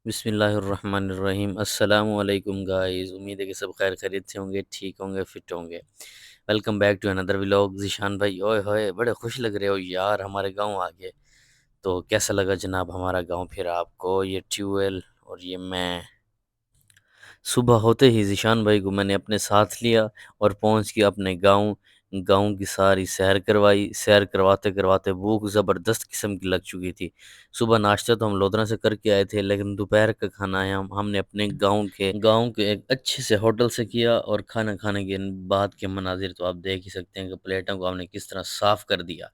बिस्मिल्लाहिर्रहमानिर्रहीम। अस्सलाम वालेकुम गाइस। उम्मीद है कि सब खैर खैरियत से होंगे, ठीक होंगे, फिट होंगे। Welcome back to another vlog. Zeeshan भाई, ओए होए बड़े खुश लग रहे हो यार, हमारे गांव आ गए। तो कैसा लगा जनाब हमारा गांव फिर आपको? ये ट्यूबवेल और ये मैं। सुबह होते ही ज़ीशान भाई को मैंने अपने साथ लिया और पहुंच के अपने गांव गांव की सारी सैर करवाई। सैर करवाते करवाते भूख ज़बरदस्त किस्म की लग चुकी थी। सुबह नाश्ता तो हम लोधरा से करके आए थे, लेकिन दोपहर का खाना है हमने अपने गांव के एक अच्छे से होटल से किया। और खाना खाने के बाद के मनाजिर तो आप देख ही सकते हैं कि प्लेटों को हमने किस तरह साफ़ कर दिया।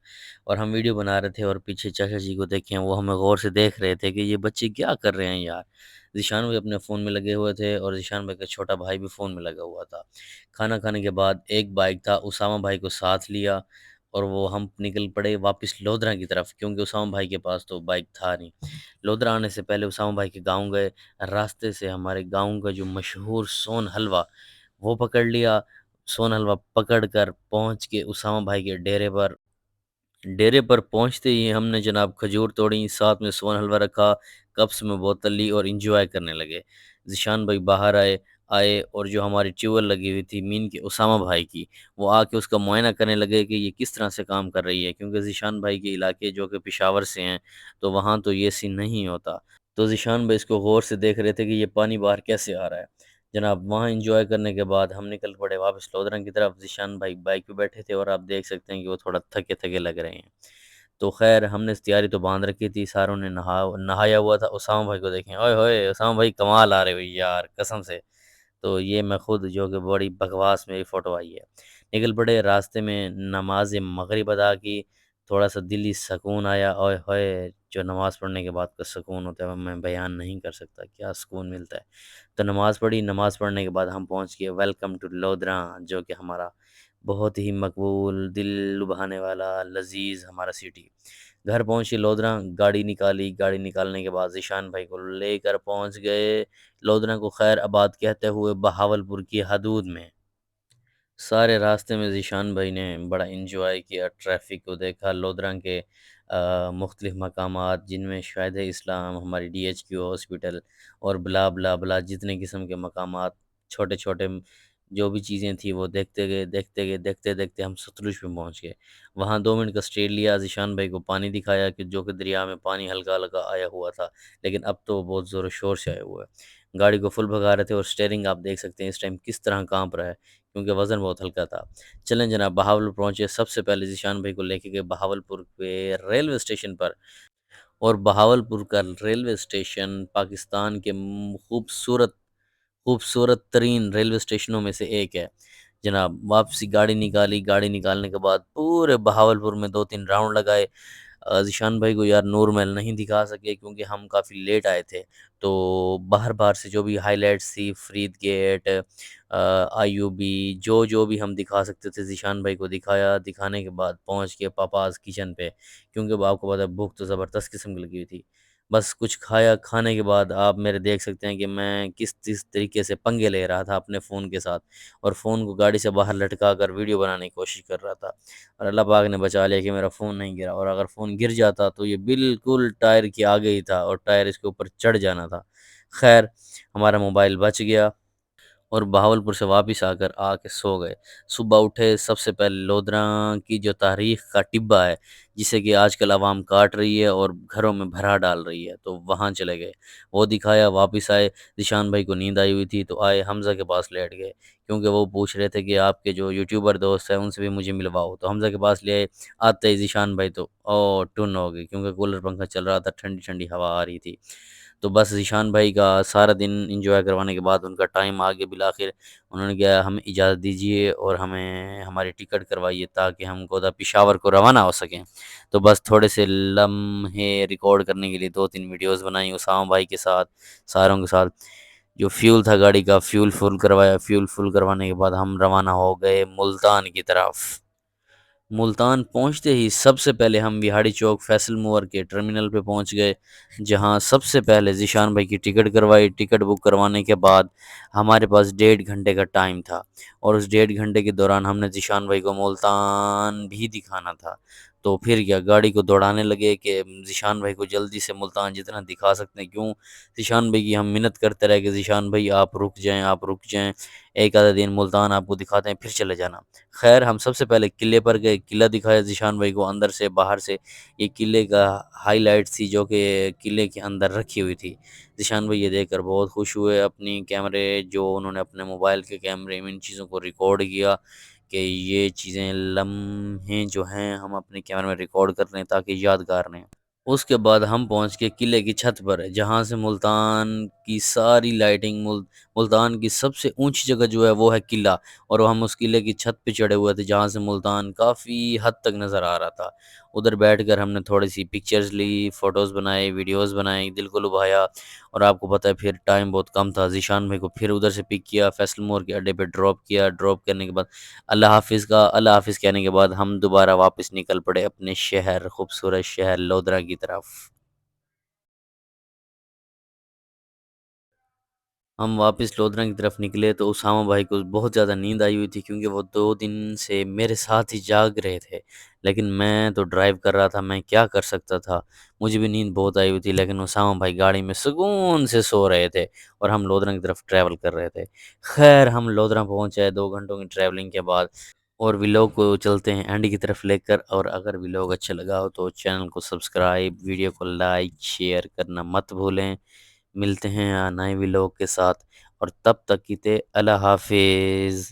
और हम वीडियो बना रहे थे और पीछे चाचा जी को देखें, वो हमें गौर से देख रहे थे कि ये बच्चे क्या कर रहे हैं यार। ज़ीशान भाई अपने फ़ोन में लगे हुए थे और ज़ीशान भाई का छोटा भाई भी फ़ोन में लगा हुआ था। खाना खाने के बाद एक बाइक था, उसामा भाई को साथ लिया और वो हम निकल पड़े वापस लोधरा की तरफ, क्योंकि उसामा भाई के पास तो बाइक था नहीं। लोधरा आने से पहले उसामा भाई के गाँव गए। रास्ते से हमारे गाँव का जो मशहूर सोन हलवा, वो पकड़ लिया। सोन हलवा पकड़ कर पहुँच के उसामा भाई के डेरे पर पहुंचते ही हमने जनाब खजूर तोड़ी, साथ में सोन हलवा रखा, कप्स में बोतल ली और इंजॉय करने लगे। ज़ीशान भाई बाहर आए आए और जो हमारी ट्यूबवेल लगी हुई थी मीन के उसामा भाई की, वो आके उसका मुआयना करने लगे कि ये किस तरह से काम कर रही है, क्योंकि ज़ीशान भाई के इलाके जो कि पेशावर से हैं, तो वहाँ तो ये सीन नहीं होता। तो ज़ीशान भाई इसको गौर से देख रहे थे कि ये पानी बाहर कैसे आ रहा है। जनाब वहाँ एंजॉय करने के बाद हम निकल पड़े वापस लोधरा की तरफ। ज़ीशान भाई बाइक पे बैठे थे और आप देख सकते हैं कि वो थोड़ा थके थके लग रहे हैं। तो खैर हमने तैयारी तो बांध रखी थी, सारों ने नहाया हुआ था। उसामा भाई को देखें, ओए होए उसामा भाई कमाल आ रहे हो यार कसम से। तो ये मैं खुद, जो कि बड़ी बकवास मेरी फ़ोटो आई है। निकल पड़े, रास्ते में नमाज मगरिब अदा की। थोड़ा सा दिली सुकून आया, ओए होए जो नमाज़ पढ़ने के बाद का सुकून होता है वो मैं बयान नहीं कर सकता, क्या सुकून मिलता है। तो नमाज़ पढ़ी, नमाज़ पढ़ने के बाद हम पहुँच गए वेलकम टू लोधरा, जो कि हमारा बहुत ही मकबूल, दिल लुभाने वाला, लज़ीज़ हमारा सिटी। घर पहुँचे लोधरा, गाड़ी निकाली, गाड़ी निकालने के बाद ज़ीशान भाई को लेकर पहुँच गए लोधरा को खैर आबाद कहते हुए बहावलपुर की हदूद में। सारे रास्ते में ज़ीशान भाई ने बड़ा एन्जॉय किया, ट्रैफ़िक को देखा, लोधरा के मुख्तलिफ़ मकामात जिनमें शाहिद इस्लाम, हमारी डीएचक्यू हॉस्पिटल और ब्ला ब्ला ब्ला जितने किस्म के मकामात, छोटे-छोटे जो भी चीज़ें थी वो देखते गए, देखते गए, देखते-देखते हम सतलुज पे पहुँच गए। वहाँ 2 मिनट का स्टे लिया, ज़ीशान भाई को पानी दिखाया कि जो कि दरिया में पानी हल्का-हल्का आया हुआ था, लेकिन अब तो बहुत ज़ोर-शोर से आया हुआ है। गाड़ी को फुल भगा रहे थे और स्टीयरिंग आप देख सकते हैं इस टाइम किस तरह काँप रहा है, क्योंकि वज़न बहुत हल्का था। चलें जनाब बहावलपुर पहुँचे, सबसे पहले ज़ीशान भाई को लेके गए बहावलपुर के रेलवे स्टेशन पर। और बहावलपुर का रेलवे स्टेशन पाकिस्तान के खूबसूरत तरीन रेलवे स्टेशनों में से एक है। जनाब वापसी गाड़ी निकाली, गाड़ी निकालने के बाद पूरे बहावलपुर में 2-3 राउंड लगाए। ज़ीशान भाई को यार नूर महल नहीं दिखा सके क्योंकि हम काफ़ी लेट आए थे। तो बाहर-बाहर से जो भी हाइलाइट्स थी, फरीद गेट, आईयूबी, जो भी हम दिखा सकते थे ज़ीशान भाई को दिखाया। दिखाने के बाद पहुँच के पापाज़ किचन पे, क्योंकि अब आपको पता है भूख तो ज़बरदस्त किस्म की लगी हुई थी। बस कुछ खाया, खाने के बाद आप मेरे देख सकते हैं कि मैं किस तरीके से पंगे ले रहा था अपने फ़ोन के साथ और फ़ोन को गाड़ी से बाहर लटका कर वीडियो बनाने की कोशिश कर रहा था। और अल्लाह पाक ने बचा लिया कि मेरा फ़ोन नहीं गिरा, और अगर फ़ोन गिर जाता तो ये बिल्कुल टायर के आगे ही था और टायर इसके ऊपर चढ़ जाना था। ख़ैर हमारा मोबाइल बच गया और बहावलपुर से वापस आकर आके सो गए। सुबह उठे, सबसे पहले लोधरा की जो तारीख़ का टिब्बा है, जिसे कि आजकल आवाम काट रही है और घरों में भरा डाल रही है, तो वहाँ चले गए। वो दिखाया, वापस आए। ज़ीशान भाई को नींद आई हुई थी, तो आए हमज़ा के पास लेट गए, क्योंकि वो पूछ रहे थे कि आपके जो यूट्यूबर दोस्त हैं, उनसे भी मुझे मिलवाओ। तो हमज़ा के पास ले आए। आते ही ज़ीशान भाई तो टुन हो गए, क्योंकि कूलर पंखा चल रहा था, ठंडी-ठंडी हवा आ रही थी। तो बस ज़ीशान भाई का सारा दिन एन्जॉय करवाने के बाद उनका टाइम आ गया बिलाखिर। उन्होंने कहा हमें इजाज़त दीजिए और हमें हमारी टिकट करवाइए ताकि हम गोदा पेशावर को रवाना हो सकें। तो बस थोड़े से लम्हे रिकॉर्ड करने के लिए 2-3 वीडियोज़ बनाई उसामा भाई के साथ, सारों के साथ। जो फ्यूल था गाड़ी का, फ्यूल फुल करवाया, फ्यूल फुल करवाने के बाद हम रवाना हो गए मुल्तान की तरफ। मुल्तान पहुँचते ही सबसे पहले हम बिहाड़ी चौक फैसल मूवर के टर्मिनल पे पहुँच गए, जहाँ सबसे पहले ज़ीशान भाई की टिकट करवाई। टिकट बुक करवाने के बाद हमारे पास 1.5 घंटे का टाइम था और उस 1.5 घंटे के दौरान हमने ज़ीशान भाई को मुल्तान भी दिखाना था। تو پھر کیا گاڑی کو دوڑانے لگے کہ ذیشان بھائی کو جلدی سے ملتان جتنا دکھا سکتے ہیں، کیوں ذیشان بھائی کی ہم منت کرتے رہے کہ ذیشان بھائی آپ رک جائیں، آپ رک جائیں، ایک آدھا دن ملتان آپ کو دکھاتے ہیں پھر چلے جانا۔ خیر ہم سب سے پہلے قلعے پر گئے، قلعہ دکھایا ذیشان بھائی کو اندر سے باہر سے، یہ قلعے کا ہائی لائٹ تھی جو کہ قلعے کے اندر رکھی ہوئی تھی۔ ذیشان بھائی یہ دیکھ کر بہت خوش ہوئے، اپنی کیمرے جو انہوں نے اپنے موبائل کے کیمرے میں ان چیزوں کو ریکارڈ کیا کہ یہ چیزیں لمحے جو ہیں ہم اپنے کیمرے میں ریکارڈ کر لیں تاکہ یادگار رہیں۔ اس کے بعد ہم پہنچ کے قلعے کی چھت پر، جہاں سے ملتان کی ساری لائٹنگ، ملتان کی سب سے اونچی جگہ جو ہے وہ ہے قلعہ، اور ہم اس قلعے کی چھت پہ چڑھے ہوئے تھے جہاں سے ملتان کافی حد تک نظر آ رہا تھا۔ ادھر بیٹھ کر ہم نے تھوڑی سی پکچرز لی، فوٹوز بنائے، ویڈیوز بنائی، دل کو لبھایا، اور آپ کو پتہ ہے پھر ٹائم بہت کم تھا، ذیشان بھائی کو پھر ادھر سے پک کیا، فیصل مور کے اڈے پہ ڈراپ کیا، ڈراپ کرنے کے بعد اللہ حافظ کہنے کے بعد ہم دوبارہ واپس نکل پڑے اپنے شہر، خوبصورت شہر لودرا کی طرف۔ ہم واپس لودرا کی طرف نکلے تو اسامہ بھائی کو بہت زیادہ نیند آئی ہوئی تھی، کیونکہ وہ 2 دن سے میرے ساتھ ہی جاگ رہے تھے، لیکن میں تو ڈرائیو کر رہا تھا، میں کیا کر سکتا تھا، مجھے بھی نیند بہت آئی ہوئی تھی، لیکن اسامہ بھائی گاڑی میں سکون سے سو رہے تھے اور ہم لودرا کی طرف ٹریول کر رہے تھے۔ خیر ہم لودرا پہنچے 2 گھنٹوں کی ٹریولنگ کے بعد، اور ویلوگ کو چلتے ہیں اینڈ کی طرف لے کر، اور اگر ویلوگ اچھا لگا ہو تو چینل کو سبسکرائب، ویڈیو کو لائک شیئر کرنا مت بھولیں۔ ملتے ہیں نئے ویلوگ کے ساتھ، اور تب تک کی تے اللہ حافظ۔